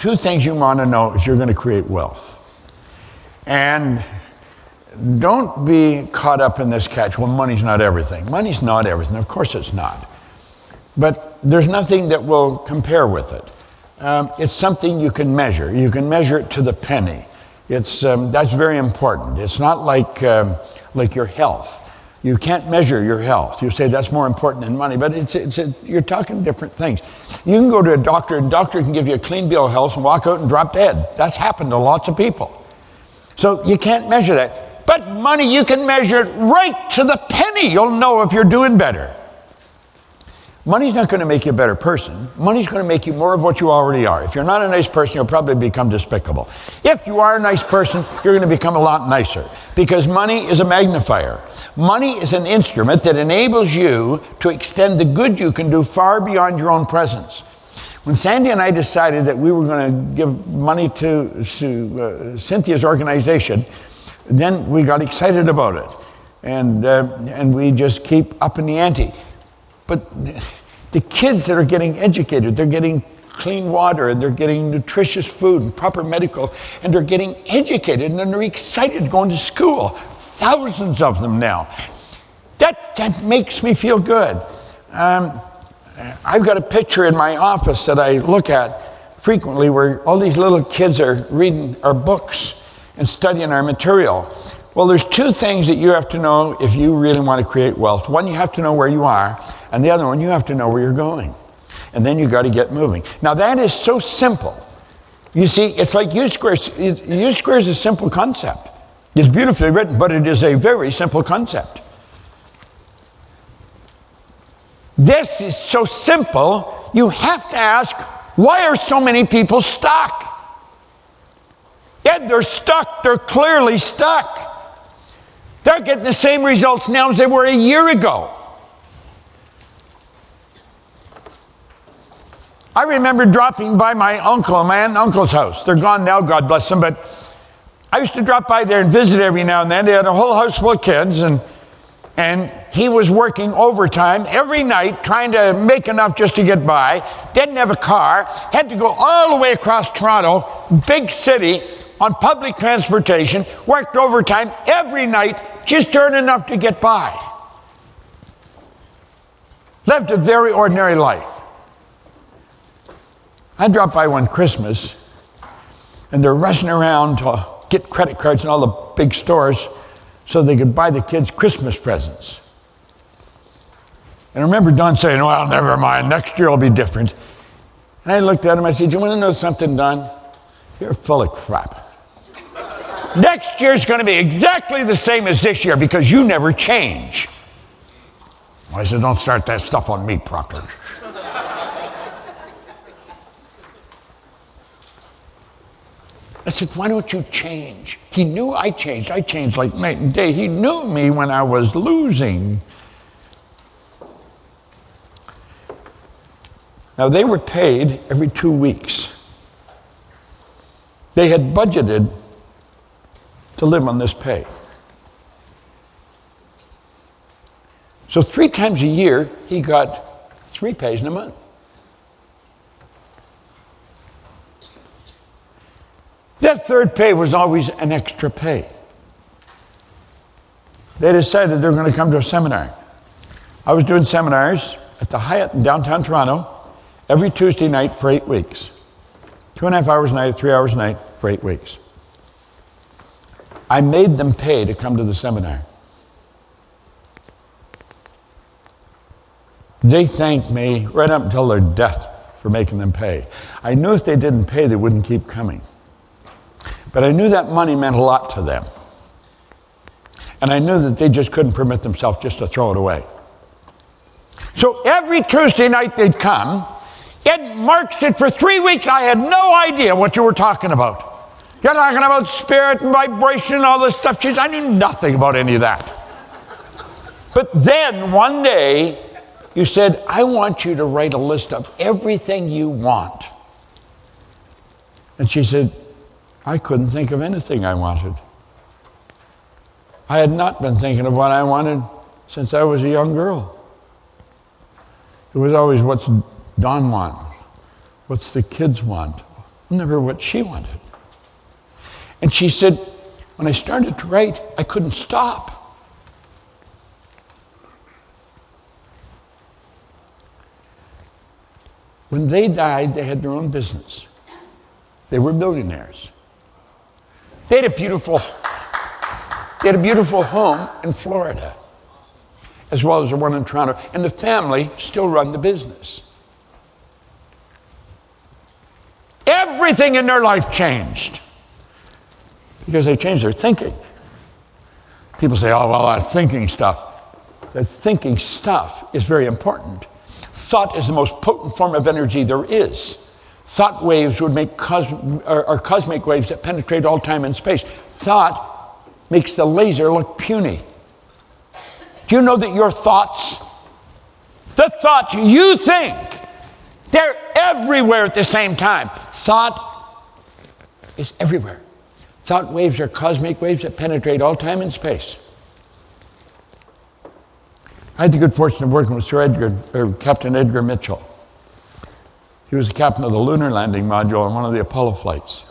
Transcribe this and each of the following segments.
two things you want to know if you're going to create wealth. And don't be caught up in this catch. Well, money's not everything. Money's not everything. Of course it's not. But there's nothing that will compare with it. It's something you can measure. You can measure it to the penny. That's very important. It's not like your health. You can't measure your health. You say that's more important than money, but you're talking different things. You can go to a doctor, and a doctor can give you a clean bill of health and walk out and drop dead. That's happened to lots of people. So you can't measure that. But money, you can measure it right to the penny. You'll know if you're doing better. Money's not going to make you a better person. Money's going to make you more of what you already are. If you're not a nice person, you'll probably become despicable. If you are a nice person, you're going to become a lot nicer, because money is a magnifier. Money is an instrument that enables you to extend the good you can do far beyond your own presence. When Sandy and I decided that we were going to give money to Cynthia's organization, then we got excited about it. And we just keep upping the ante. But the kids that are getting educated, they're getting clean water, and they're getting nutritious food and proper medical, and they're getting educated, and they're excited going to school. Thousands of them now. That makes me feel good. I've got a picture in my office that I look at frequently where all these little kids are reading our books and studying our material. Well, there's two things that you have to know if you really want to create wealth. One, you have to know where you are, and the other one, you have to know where you're going. And then you got to get moving. Now, that is so simple. You see, it's like U squares. U squares is a simple concept. It's beautifully written, but it is a very simple concept. This is so simple, you have to ask, why are so many people stuck? Yeah, they're stuck. They're clearly stuck. They're getting the same results now as they were a year ago. I remember dropping by my uncle's house. They're gone now, God bless them, but I used to drop by there and visit every now and then. They had a whole house full of kids, and he was working overtime every night trying to make enough just to get by. Didn't have a car, had to go all the way across Toronto, big city, on public transportation, worked overtime every night just to earn enough to get by. Lived a very ordinary life. I dropped by one Christmas, and they're rushing around to get credit cards in all the big stores so they could buy the kids Christmas presents. And I remember Don saying, well, never mind, next year will be different. And I looked at him, I said, you want to know something, Don? You're full of crap. Next year's going to be exactly the same as this year because you never change. I said, don't start that stuff on me, Proctor. I said, why don't you change? He knew I changed. I changed like night and day. He knew me when I was losing. Now, they were paid every 2 weeks. They had budgeted to live on this pay. So 3 times a year, he got 3 pays in a month. That third pay was always an extra pay. They decided they were going to come to a seminar. I was doing seminars at the Hyatt in downtown Toronto every Tuesday night for 8 weeks. 2.5 hours a night, 3 hours a night for 8 weeks. I made them pay to come to the seminar. They thanked me right up until their death for making them pay. I knew if they didn't pay, they wouldn't keep coming. But I knew that money meant a lot to them. And I knew that they just couldn't permit themselves just to throw it away. So every Tuesday night they'd come. It marks it for 3 weeks. I had no idea what you were talking about. You're talking about spirit and vibration and all this stuff. Jeez, I knew nothing about any of that. But then one day you said, I want you to write a list of everything you want. And she said, I couldn't think of anything I wanted. I had not been thinking of what I wanted since I was a young girl. It was always, what's Don want? What's the kids want? never what she wanted. And she said, when I started to write, I couldn't stop. When they died, they had their own business. They were billionaires. They had a beautiful home in Florida, as well as the one in Toronto. And the family still run the business. Everything in their life changed because they changed their thinking. People say, oh, well, that thinking stuff. The thinking stuff is very important. Thought is the most potent form of energy there is. Thought waves would make cosmic waves that penetrate all time and space. Thought makes the laser look puny. Do you know that your thoughts, the thoughts you think, they're everywhere at the same time? Thought is everywhere. Thought waves are cosmic waves that penetrate all time and space. I had the good fortune of working with Captain Edgar Mitchell. He was the captain of the lunar landing module on one of the Apollo flights.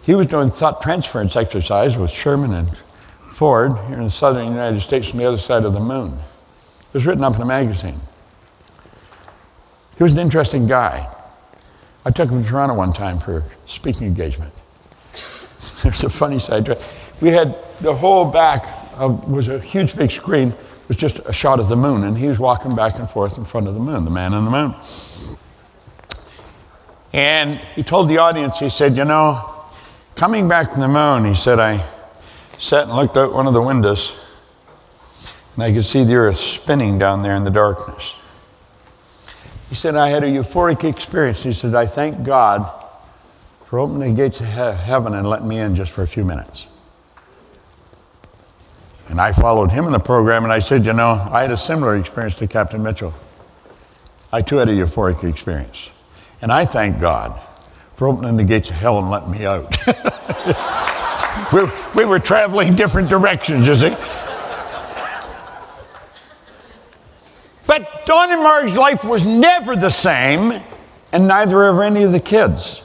He was doing thought transference exercise with Sherman and Ford here in the southern United States from the other side of the moon. It was written up in a magazine. He was an interesting guy. I took him to Toronto one time for a speaking engagement. There's a funny side to it. We had the whole back was a huge big screen. It was just a shot of the moon, and he was walking back and forth in front of the moon, the man on the moon. And he told the audience, he said, you know, coming back from the moon, he said, I sat and looked out one of the windows, and I could see the earth spinning down there in the darkness. He said, I had a euphoric experience. He said, I thank God for opening the gates of heaven and letting me in just for a few minutes. And I followed him in the program, and I said, you know, I had a similar experience to Captain Mitchell. I too had a euphoric experience. And I thank God for opening the gates of hell and letting me out. we were traveling different directions, you see. But Don and Marg's life was never the same, and neither of any of the kids.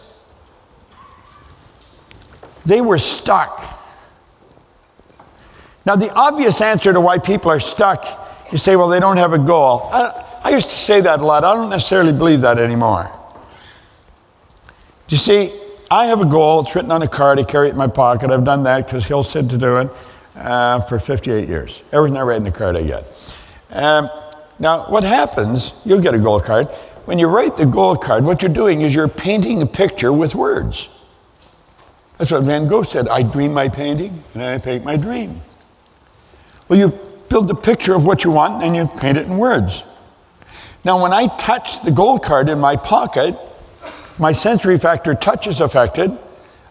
They were stuck. Now, the obvious answer to why people are stuck, you say, well, they don't have a goal. I used to say that a lot. I don't necessarily believe that anymore. You see, I have a goal. It's written on a card. I carry it in my pocket. I've done that because Hill said to do it for 58 years. Everything I write in the card I get. Now, what happens, you'll get a goal card. When you write the goal card, what you're doing is you're painting a picture with words. That's what Van Gogh said. I dream my painting, and I paint my dream. Well, you build a picture of what you want, and you paint it in words. Now, when I touch the goal card in my pocket, my sensory factor touch is affected.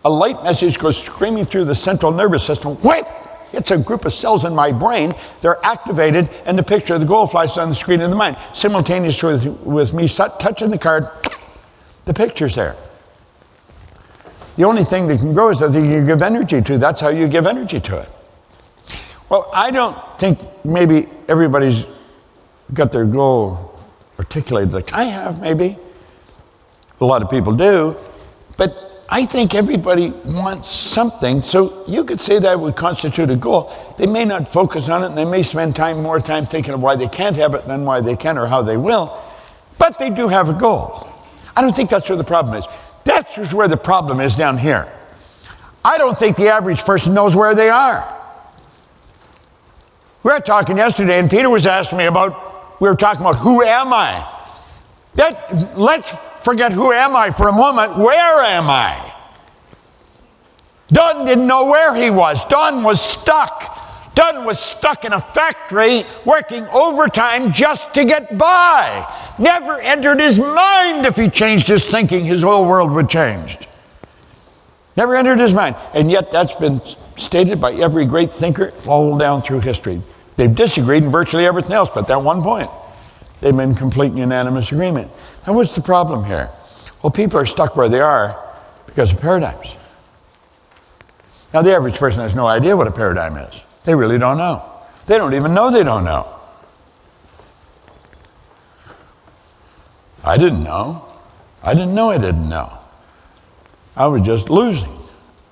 A light message goes screaming through the central nervous system. Whap! It's a group of cells in my brain. They're activated, and the picture of the goal flashes on the screen of the mind. Simultaneously with me touching the card, the picture's there. The only thing that can grow is the thing you give energy to. That's how you give energy to it. Well, I don't think maybe everybody's got their goal articulated like I have, maybe. A lot of people do. But I think everybody wants something, so you could say that would constitute a goal. They may not focus on it, and they may spend more time thinking of why they can't have it than why they can or how they will, but they do have a goal. I don't think that's where the problem is. That's just where the problem is down here. I don't think the average person knows where they are. We were talking yesterday, and Peter was asking me we were talking about who am I? Let's forget who am I for a moment. Where am I? Don didn't know where he was. Don was stuck. Don was stuck in a factory working overtime just to get by. Never entered his mind if he changed his thinking, his whole world would change. Never entered his mind. And yet that's been stated by every great thinker all down through history. They've disagreed in virtually everything else, but that one point, they've been in complete and unanimous agreement. Now, what's the problem here? Well, people are stuck where they are because of paradigms. Now, the average person has no idea what a paradigm is. They really don't know. They don't even know they don't know. I didn't know. I didn't know I didn't know. I was just losing.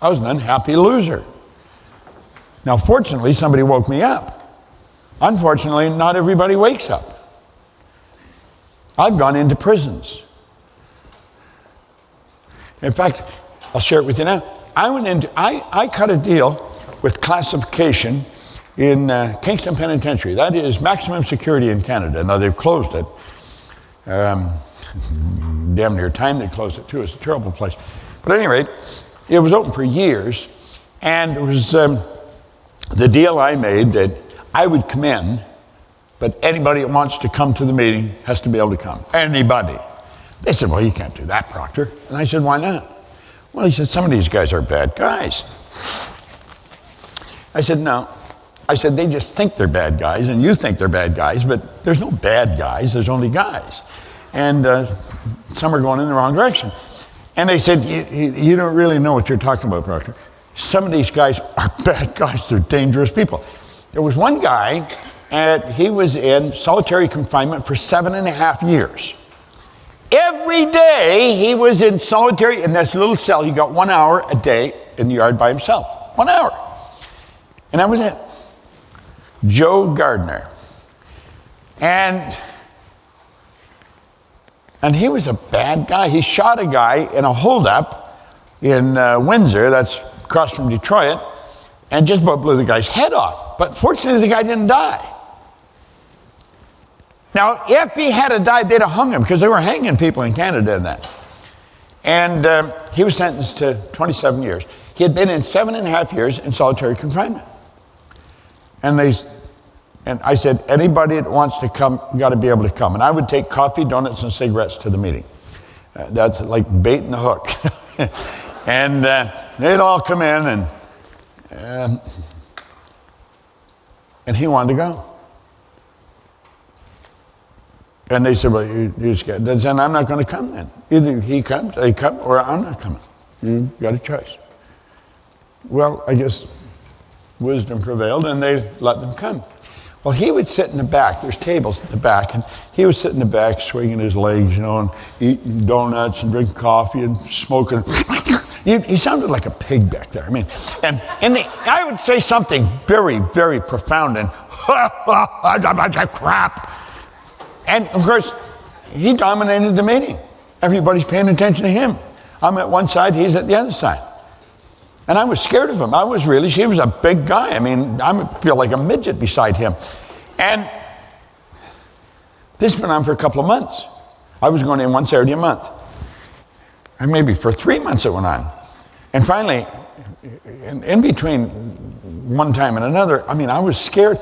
I was an unhappy loser. Now, fortunately, somebody woke me up. Unfortunately, not everybody wakes up. I've gone into prisons. In fact, I'll share it with you now. I cut a deal with classification in Kingston Penitentiary. That is maximum security in Canada. Now, they've closed it. Damn near time they closed it, too. It's a terrible place. But at any rate, it was open for years, and it was the deal I made that I would come in, but anybody that wants to come to the meeting has to be able to come. Anybody. They said, well, you can't do that, Proctor. And I said, why not? Well, he said, some of these guys are bad guys. I said, no. I said, they just think they're bad guys, and you think they're bad guys, but there's no bad guys, there's only guys. And some are going in the wrong direction. And they said, you don't really know what you're talking about, Proctor. Some of these guys are bad guys, they're dangerous people. There was one guy, and he was in solitary confinement for 7.5 years. Every day he was in solitary, in this little cell. He got 1 hour a day in the yard by himself. 1 hour. And that was it. Joe Gardner. And he was a bad guy. He shot a guy in a holdup in Windsor, that's across from Detroit, and just about blew the guy's head off. But fortunately, the guy didn't die. Now, if he had died, they'd have hung him, because they were hanging people in Canada in that. And he was sentenced to 27 years. He had been in 7.5 years in solitary confinement. And I said, anybody that wants to come, got to be able to come. And I would take coffee, donuts, and cigarettes to the meeting. That's like bait and the hook. And they'd all come in, and he wanted to go. And they said, well, you just got, then I'm not going to come then. Either he comes, they come, or I'm not coming. You've got a choice. Well, I guess wisdom prevailed, and they let them come. Well, he would sit in the back. There's tables at the back, and he would sit in the back, swinging his legs, and eating donuts and drinking coffee and smoking. He sounded like a pig back there. I mean, and I would say something very, very profound, and crap. And of course, he dominated the meeting. Everybody's paying attention to him. I'm at one side, he's at the other side. And I was scared of him. He was a big guy. I mean, I feel like a midget beside him. And this went on for a couple of months. I was going in one Saturday a month. And maybe for 3 months it went on. And finally, in between one time and another, I mean, I was scared.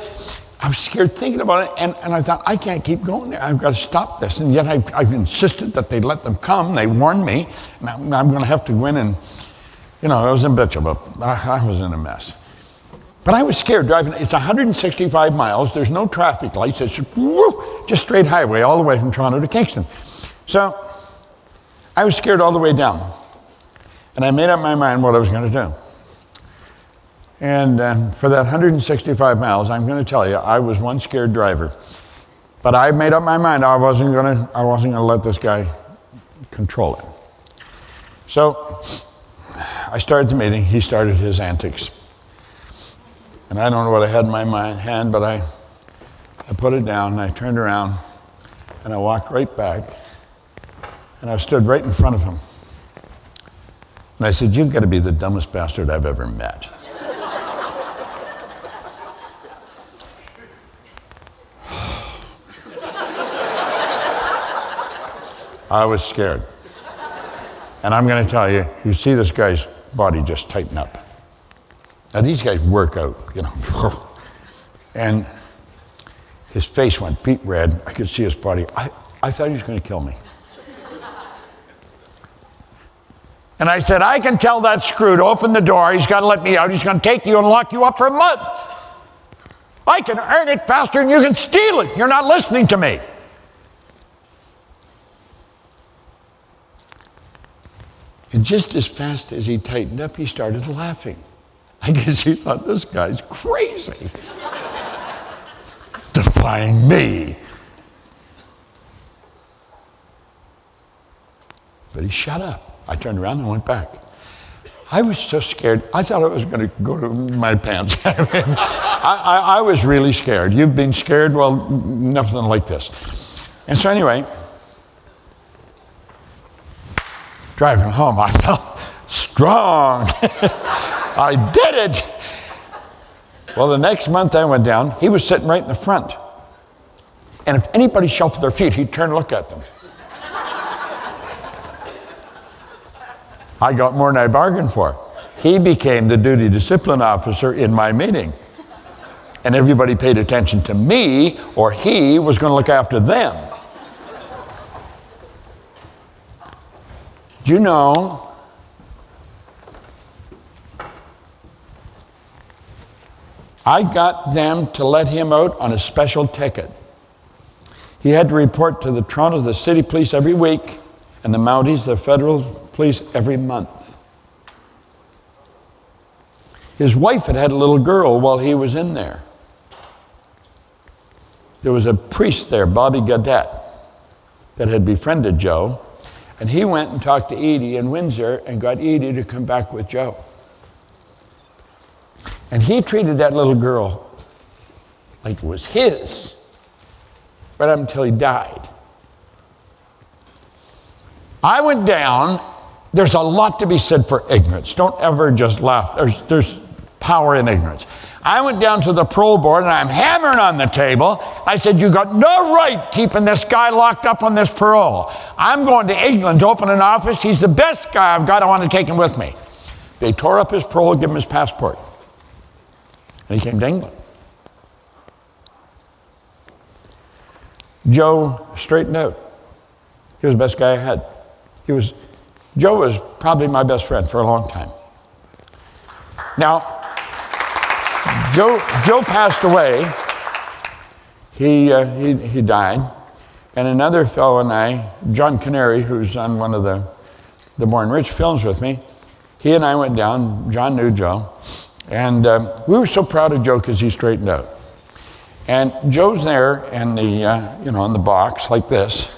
I was scared thinking about it, and I thought, I can't keep going there. I've got to stop this. And yet I insisted that they let them come. They warned me, and I'm going to have to go in and, I was in bitch about it. I was in a mess. But I was scared driving. It's 165 miles. There's no traffic lights. It's just straight highway all the way from Toronto to Kingston. So I was scared all the way down. And I made up my mind what I was going to do. And for that 165 miles, I'm going to tell you, I was one scared driver. But I made up my mind I wasn't going to let this guy control it. So I started the meeting. He started his antics. And I don't know what I had in my hand, but I put it down, and I turned around, and I walked right back, and I stood right in front of him. And I said, you've got to be the dumbest bastard I've ever met. I was scared. And I'm going to tell you, you see this guy's body just tighten up. Now these guys work out, And his face went beet red. I could see his body. I thought he was going to kill me. And I said, I can tell that screw to open the door. He's got to let me out. He's going to take you and lock you up for months. I can earn it faster than you can steal it. You're not listening to me. And just as fast as he tightened up, he started laughing. I guess he thought, this guy's crazy. Defying me. But he shut up. I turned around and went back. I was so scared. I thought I was going to go to my pants. I was really scared. You've been scared? Well, nothing like this. And so anyway, driving home, I felt strong. I did it. Well, the next month I went down, he was sitting right in the front. And if anybody shuffled their feet, he'd turn and look at them. I got more than I bargained for. He became the duty discipline officer in my meeting. And everybody paid attention to me, or he was going to look after them. Do you know, I got them to let him out on a special ticket. He had to report to the city police every week, and the Mounties, the federal police, every month. His wife had had a little girl while he was in there. There was a priest there, Bobby Gaudette, that had befriended Joe, and he went and talked to Edie in Windsor and got Edie to come back with Joe. And he treated that little girl like it was his, right up until he died. I went down. There's a lot to be said for ignorance. Don't ever just laugh. There's power in ignorance. I went down to the parole board and I'm hammering on the table. I said, you got no right keeping this guy locked up on this parole. I'm going to England to open an office. He's the best guy I've got. I want to take him with me. They tore up his parole, give him his passport. And he came to England. Joe straightened out. He was the best guy I had. Joe was probably my best friend for a long time. Now, Joe passed away. He died. And another fellow and I, John Canary, who's on one of the Born Rich films with me, he and I went down. John knew Joe. And we were so proud of Joe because he straightened out. And Joe's there in the box like this.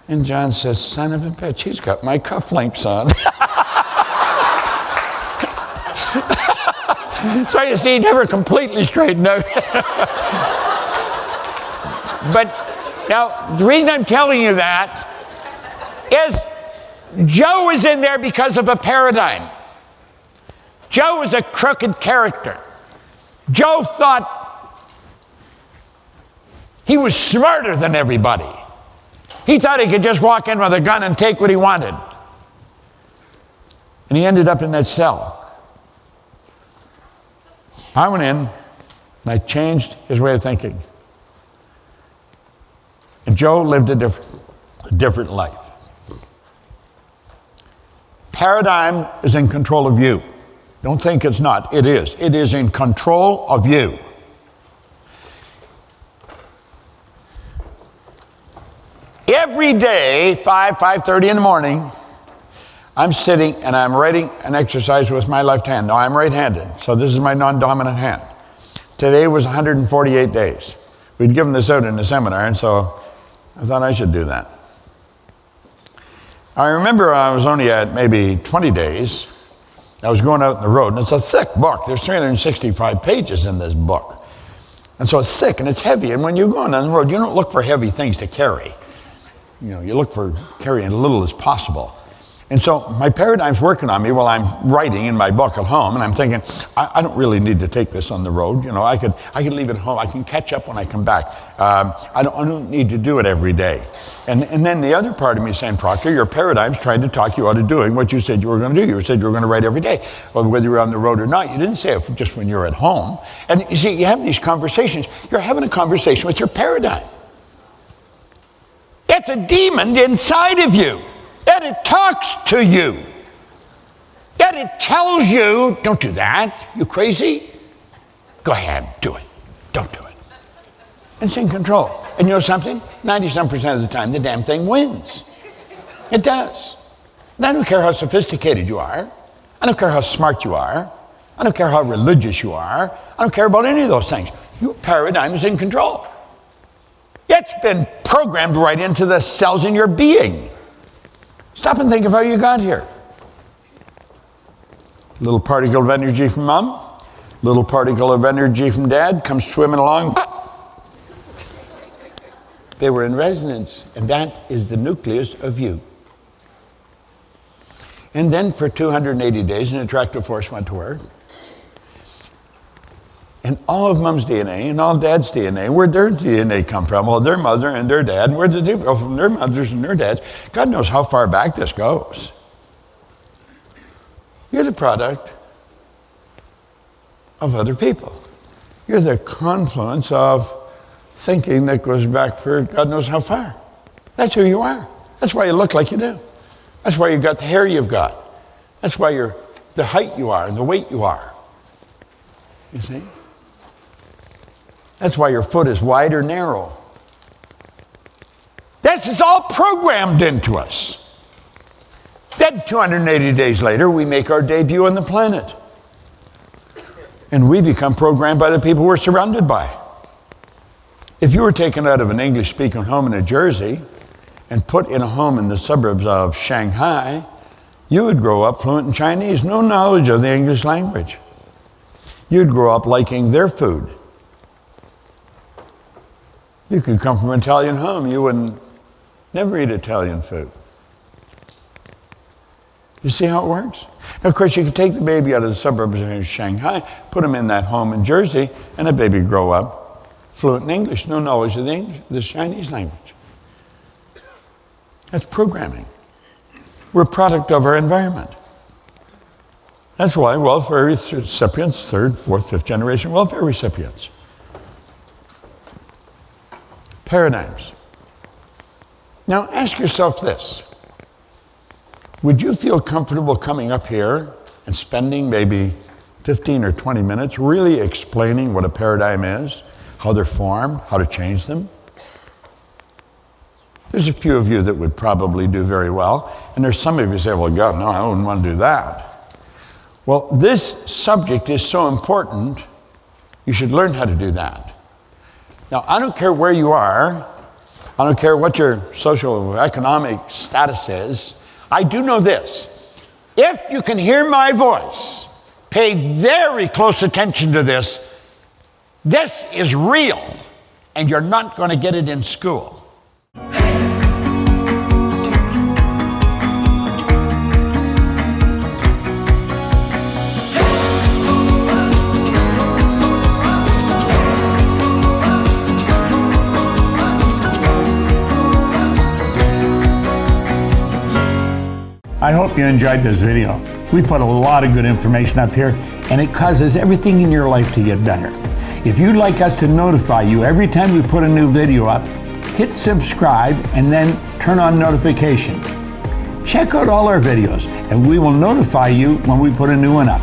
And John says, son of a bitch, he's got my cufflinks on. So you see, he never completely straightened out. But now, the reason I'm telling you that is Joe was in there because of a paradigm. Joe was a crooked character. Joe thought he was smarter than everybody. He thought he could just walk in with a gun and take what he wanted. And he ended up in that cell. I went in and I changed his way of thinking. And Joe lived a different life. Paradigm is in control of you. Don't think it's not. It is. It is in control of you. Every day, 5:30 in the morning, I'm sitting and I'm writing an exercise with my left hand. Now, I'm right-handed, so this is my non-dominant hand. Today was 148 days. We'd given this out in the seminar, and so I thought I should do that. I remember I was only at maybe 20 days. I was going out on the road, and it's a thick book. There's 365 pages in this book. And so it's thick and it's heavy, and when you're going on the road, you don't look for heavy things to carry. You look for carrying as little as possible. And so my paradigm's working on me while I'm writing in my book at home, and I'm thinking, I don't really need to take this on the road. I could leave it at home. I can catch up when I come back. I don't need to do it every day. And then the other part of me is saying, Proctor, your paradigm's trying to talk you out of doing what you said you were going to do. You said you were going to write every day. Well, whether you're on the road or not, you didn't say it just when you're at home. And you see, you have these conversations. You're having a conversation with your paradigm. It's a demon inside of you. And it talks to you. Yet it tells you, don't do that. You crazy? Go ahead, do it. Don't do it. And it's in control. And you know something? 90-some% of the time, the damn thing wins. It does. And I don't care how sophisticated you are. I don't care how smart you are. I don't care how religious you are. I don't care about any of those things. Your paradigm is in control. It's been programmed right into the cells in your being. Stop and think of how you got here. Little particle of energy from mom, little particle of energy from dad comes swimming along. They were in resonance, and that is the nucleus of you. And then for 280 days, an attractive force went to work. And all of mom's DNA and all dad's DNA, where'd their DNA come from? Well, their mother and their dad. And where did they go from? Their mothers and their dads. God knows how far back this goes. You're the product of other people. You're the confluence of thinking that goes back for God knows how far. That's who you are. That's why you look like you do. That's why you've got the hair you've got. That's why you're the height you are and the weight you are. You see? That's why your foot is wide or narrow. This is all programmed into us. Then 280 days later, we make our debut on the planet. And we become programmed by the people we're surrounded by. If you were taken out of an English-speaking home in New Jersey and put in a home in the suburbs of Shanghai, you would grow up fluent in Chinese, no knowledge of the English language. You'd grow up liking their food. You could come from an Italian home, you wouldn't never eat Italian food. You see how it works? Now, of course, you could take the baby out of the suburbs of Shanghai, put him in that home in Jersey, and the baby grow up fluent in English, no knowledge of the Chinese language. That's programming. We're a product of our environment. That's why welfare recipients, third, fourth, fifth generation welfare recipients. Paradigms. Now ask yourself this. Would you feel comfortable coming up here and spending maybe 15 or 20 minutes really explaining what a paradigm is, how they're formed, how to change them? There's a few of you that would probably do very well, and there's some of you who say, well, God, no, I wouldn't want to do that. Well, this subject is so important, you should learn how to do that. Now, I don't care where you are, I don't care what your social economic status is, I do know this. If you can hear my voice, pay very close attention to this. This is real, and you're not going to get it in school. I hope you enjoyed this video. We put a lot of good information up here, and it causes everything in your life to get better. If you'd like us to notify you every time we put a new video up, hit subscribe and then turn on notification. Check out all our videos, and we will notify you when we put a new one up.